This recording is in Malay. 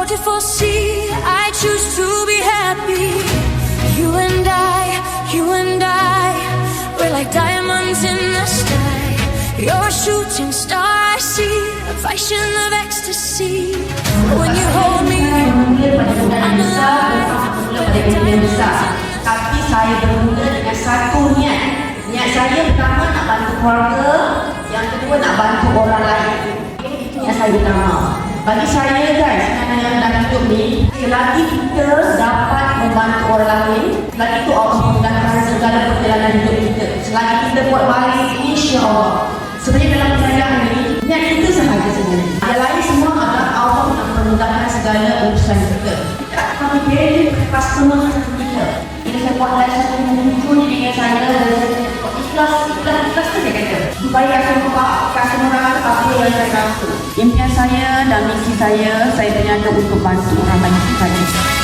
to foresee. I choose to be happy. You and I, we're like diamonds in the sky. You're a shooting star, I see a vision of ecstasy. When you hold me, I'm alive. Tapi saya bermula dengan satu niat. Niat saya pertama nak bantu keluarga, yang kedua nak bantu orang lain. Itu yang saya utama. Bagi saya guys, yang dalam hidup ni, selagi kita dapat membantu orang lain, selagi itu Allah memudahkan segala perjalanan hidup kita. Selagi kita buat baik, insya-Allah. Sebenarnya dalam perjalanan ini, niat kita sahaja sebenarnya. Yang lain semua adalah Allah yang memudahkan segala urusan kita. Kita akan kami value customer kita. Bila saya buat live satu muncul dengan saya dan ikhlas tu dia kata. Supaya customer rasa apa yang saya rasa. Impian saya dan misi saya berniaga untuk bantu orang lain saja.